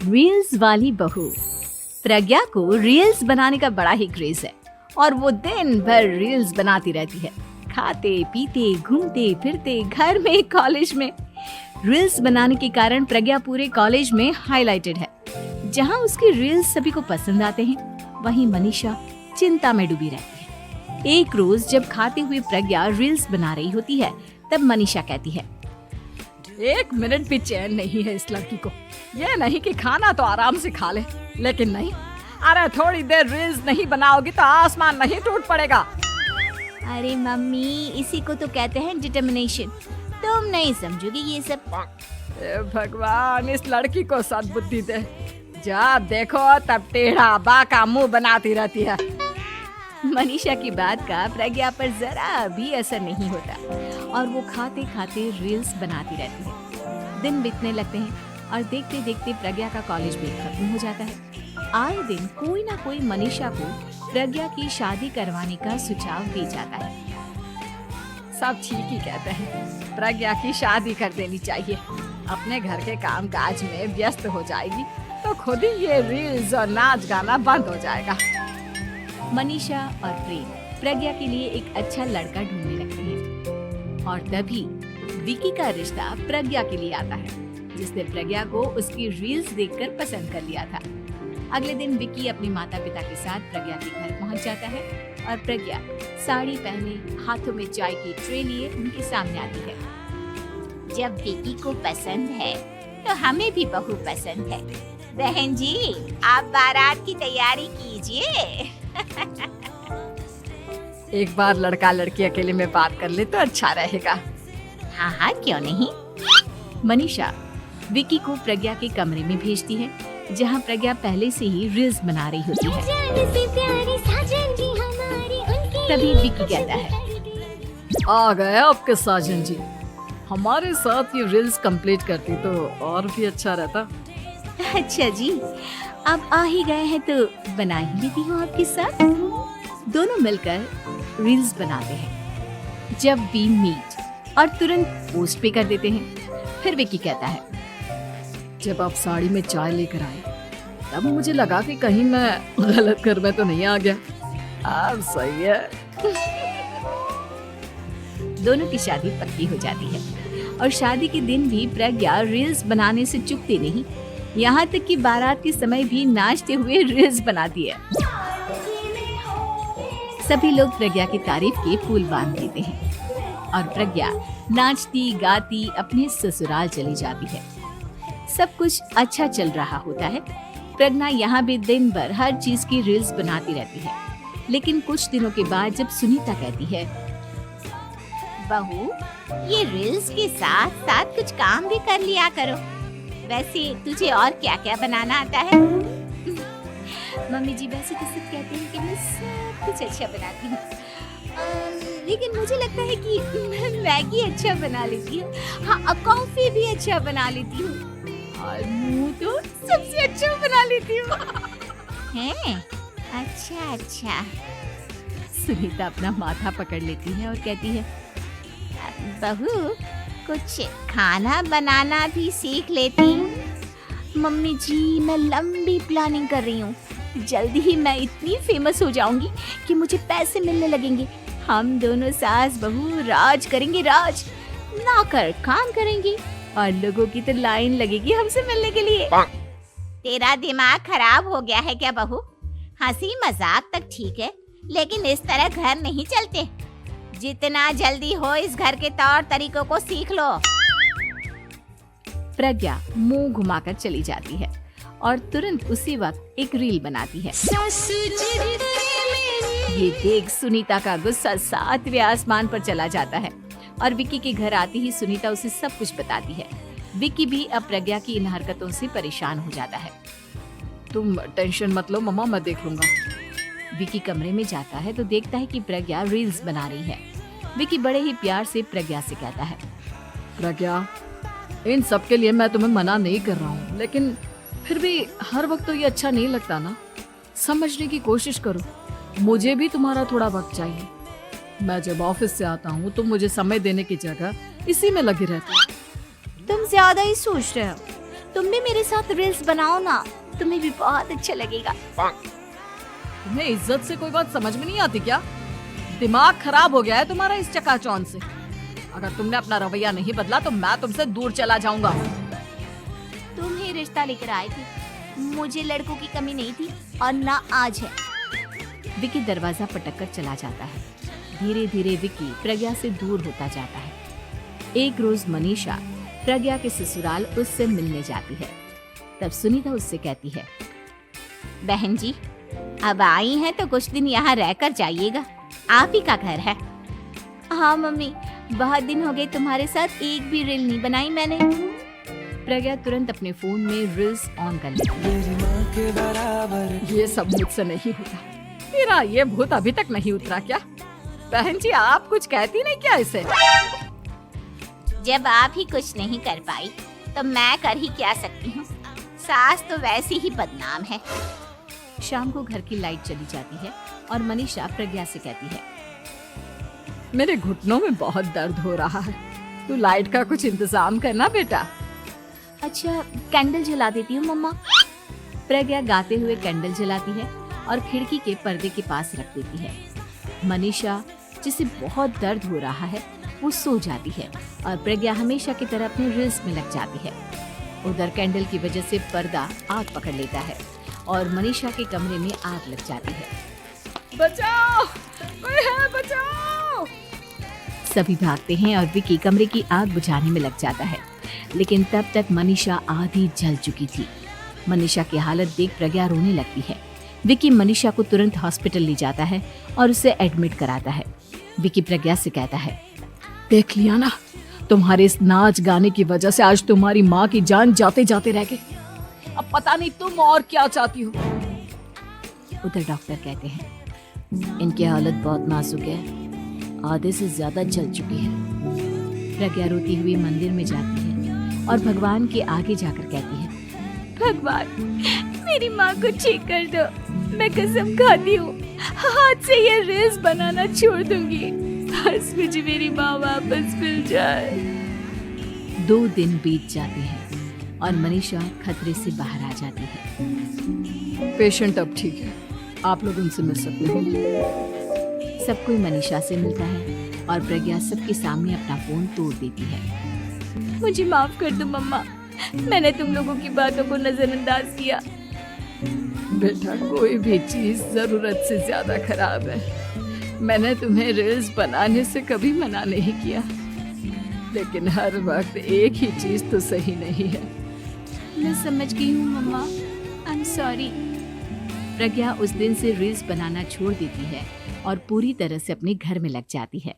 Reels वाली बहू। प्रज्ञा को रील्स बनाने का बड़ा ही क्रेज है और वो दिन भर रील्स बनाती रहती है। खाते पीते घूमते फिरते घर में कॉलेज में रील्स बनाने के कारण प्रज्ञा पूरे कॉलेज में हाईलाइटेड है। जहां उसकी रील्स सभी को पसंद आते हैं, वहीं मनीषा चिंता में डूबी रहती है। एक रोज जब खाते हुए प्रज्ञा रील्स बना रही होती है, तब मनीषा कहती है, 1 मिनट भी चैन नहीं है इस लड़की को। ये नहीं कि खाना तो आराम से खा ले, लेकिन नहीं, अरे थोड़ी देर रील्स नहीं बनाओगी तो आसमान नहीं टूट पड़ेगा। अरे मम्मी, इसी को तो कहते हैं डिटर्मिनेशन। तुम नहीं समझोगी ये सब। ए भगवान, इस लड़की को सद्बुद्धि दे। जब देखो तब टेढ़ा बाका मुंह बनाती रहती है। मनीषा की बात का प्रज्ञा पर जरा भी असर नहीं होता और वो खाते खाते रील्स बनाती रहती है। दिन बीतने लगते हैं और देखते देखते प्रज्ञा का कॉलेज भी खत्म हो जाता है। आए दिन कोई ना कोई मनीषा को प्रज्ञा की शादी करवाने का सुझाव दे जाता है। सब ठीक ही कहते हैं, प्रज्ञा की शादी कर देनी चाहिए। अपने घर के काम काज में व्यस्त हो जाएगी तो खुद ही ये रील्स और नाच गाना बंद हो जाएगा। मनीषा और प्रेम प्रज्ञा के लिए एक अच्छा लड़का ढूंढने लगते हैं और तभी विकी का रिश्ता प्रज्ञा के लिए आता है, जिसने प्रज्ञा को उसकी रील्स देखकर पसंद कर लिया था। अगले दिन विकी अपने माता पिता के साथ प्रज्ञा के घर पहुंच जाता है और प्रज्ञा साड़ी पहने हाथों में चाय की ट्रे लिए उनके सामने आती है। जब विकी को पसंद है तो हमें भी बहू पसंद है। बहन जी, आप बारात की तैयारी कीजिए। एक बार लड़का लड़की अकेले में बात कर ले तो अच्छा रहेगा। हाँ हाँ, क्यों नहीं। मनीषा विकी को प्रज्ञा के कमरे में भेजती है, जहां प्रज्ञा पहले से ही रील्स बना रही होती है। तभी विकी कहता है, आ गए आपके साजन जी। हमारे साथ ये रील्स कंप्लीट करती तो और भी अच्छा रहता। अच्छा जी, अब आ ही गए हैं तो बना ही लेती हूँ आपके साथ। दोनों मिलकर रील्स बनाते हैं। जब वी मीट और तुरंत पोस्ट पे कर देते हैं। फिर विकी कहता है, जब आप साड़ी में चाय लेकर आए तब मुझे लगा कि कहीं मैं गलत घर में तो नहीं आ गया। अब सही है। दोनों की शादी पक्की हो जाती है और शादी के दिन भी प्रज्ञा रील्स बनाने से चूकती नहीं। यहाँ तक कि बारात के समय भी नाचते हुए रील्स बनाती है। सभी लोग प्रज्ञा की तारीफ के फूल बांध देते हैं और प्रज्ञा नाचती गाती अपने ससुराल चली जाती है। सब कुछ अच्छा चल रहा होता है। प्रज्ञा यहाँ भी दिन भर हर चीज की रील्स बनाती रहती है। लेकिन कुछ दिनों के बाद जब सुनीता कहती है, बहू, ये रील्स के साथ साथ कुछ काम भी कर लिया करो। वैसे तुझे और क्या क्या बनाना आता है? मम्मी जी, वैसे तो सब कहते हैं कि मैं सब कुछ अच्छा बनाती हूँ, लेकिन मुझे लगता है कि मैं मैगी अच्छा बना लेती हूँ। हाँ, कॉफी भी अच्छा बना लेती हूँ और मुंह तो सबसे अच्छा बना लेती हूँ। हैं? अच्छा अच्छा। सुनीता अपना माथा पकड़ लेती है और कहती है, बहू, कुछ खाना बनाना भी सीख लेती हूँ। मम्मी जी, मैं लंबी प्लानिंग कर रही हूँ। जल्दी ही मैं इतनी फेमस हो जाऊंगी कि मुझे पैसे मिलने लगेंगे। हम दोनों सास बहू राज करेंगे, राज ना कर काम करेंगे और लोगों की तो लाइन लगेगी हमसे मिलने के लिए। तेरा दिमाग खराब हो गया है क्या बहू? हंसी मजाक तक ठीक है, लेकिन इस तरह घर नहीं चलते। जितना जल्दी हो इस घर के तौर तरीकों को सीख लो। प्रज्ञा मुंह घुमाकर चली जाती है और तुरंत उसी वक्त एक रील बनाती है। ये देख सुनीता का गुस्सा 7वें आसमान पर चला जाता है और विकी के घर आती ही सुनीता उसे सब कुछ बताती है। विकी भी अब प्रज्ञा की इन हरकतों से परेशान हो जाता है। तुम टेंशन मत लो मम्मा, मैं देख लूंगा। विकी कमरे में जाता है तो देखता है कि प्रज्ञा रील्स बना रही है। विकी बड़े ही प्यार से प्रज्ञा से कहता है, प्रज्ञा, इन सब के लिए मैं तुम्हें मना नहीं कर रहा हूँ, लेकिन फिर भी हर वक्त तो ये अच्छा नहीं लगता ना। समझने की कोशिश करो, मुझे भी तुम्हारा थोड़ा वक्त चाहिए। मैं जब ऑफिस से आता हूँ तो मुझे समय देने की जगह इसी में लगी रहती है। तुम ज्यादा ही सोच रहे हो। तुम भी मेरे साथ रील्स बनाओ ना, तुम्हें भी बहुत अच्छा लगेगा। तुम्हें इज्जत से कोई बात समझ में नहीं आती क्या? दिमाग खराब हो गया है तुम्हारा इस चकाचौंध से। अगर तुमने अपना रवैया नहीं बदला तो मैं तुमसे दूर चला जाऊंगा। तुम ही रिश्ता लेकर आए थे, मुझे लड़कों की कमी नहीं थी और ना आज है। विकी दरवाजा पटक कर चला जाता है। धीरे धीरे विकी प्रज्ञा से दूर होता जाता है। एक रोज मनीषा प्रज्ञा के ससुराल उससे मिलने जाती है। तब सुनीता उससे कहती है, बहन जी, अब आई हैं तो कुछ दिन यहाँ रहकर जाइएगा, आप ही का घर है। हाँ मम्मी, बहुत दिन हो गए तुम्हारे साथ एक भी रील नहीं बनाई मैंने। प्रज्ञा तुरंत अपने फोन में रील्स ऑन कर लेती है। ये सब मुझसे नहीं होता। मेरा ये भूत अभी तक नहीं उतरा क्या? बहन जी, आप कुछ कहती नहीं क्या इसे? जब आप ही कुछ नहीं कर पाई तो मैं कर ही क्या सकती हूँ। सास तो वैसी ही बदनाम है। शाम को घर की लाइट चली जाती है और मनीषा प्रज्ञा से कहती है, मेरे घुटनों में बहुत दर्द हो रहा है, तू लाइट का कुछ इंतजाम करना बेटा। अच्छा, कैंडल जला देती हूँ मम्मा। प्रज्ञा गाते हुए कैंडल जलाती है और खिड़की के पर्दे के पास रख देती है। मनीषा, जिसे बहुत दर्द हो रहा है, वो सो जाती है और प्रज्ञा हमेशा की तरह अपने रील्स में लग जाती है। उधर कैंडल की वजह से पर्दा आग पकड़ लेता है और मनीषा के कमरे में आग लग जाती है। बचाओ, कोई है, बचाओ। सभी भागते हैं और विकी कमरे की आग बुझाने में लग जाता है, लेकिन तब तक मनीषा आधी जल चुकी थी। मनीषा की हालत देख प्रज्ञा रोने लगती है। विकी मनीषा को तुरंत हॉस्पिटल ले जाता है और उसे एडमिट कराता है। विकी प्रज्ञा से कहता है, देख लिया ना, तुम्हारे इस नाच गाने की वजह से आज तुम्हारी माँ की जान जाते जाते रह गई। अब पता नहीं तुम और क्या चाहती हो। उधर डॉक्टर कहते हैं, इनकी हालत बहुत नाजुक है, आधे से ज्यादा जल चुकी है। प्रज्ञा रोती हुई मंदिर में जाती है और भगवान के आगे जाकर कहती है, भगवान, मेरी माँ को ठीक कर दो। मैं कसम खाती हूँ, हाथ से ये रील्स बनाना छोड़ दूंगी। बस मुझे मेरी माँ वापस मिल जाए। 2 दिन बीत जाते हैं और मनीषा खतरे से बाहर आ जाती है। पेशेंट अब ठीक है, आप लोग उनसे मिल सकते हो। सब कोई मनीषा से मिलता है और प्रज्ञा सबके सामने अपना फोन तोड़ देती है। मुझे माफ कर दो मम्मा, मैंने तुम लोगों की बातों को नजरअंदाज किया। बेटा, कोई भी चीज जरूरत से ज्यादा खराब है। मैंने तुम्हें रील्स बनाने से कभी मना नहीं किया, लेकिन हर वक्त एक ही चीज तो सही नहीं है। मैं समझ गई हूँ मम्मा, आई एम सॉरी। प्रज्ञा उस दिन से रील्स बनाना छोड़ देती है और पूरी तरह से अपने घर में लग जाती है।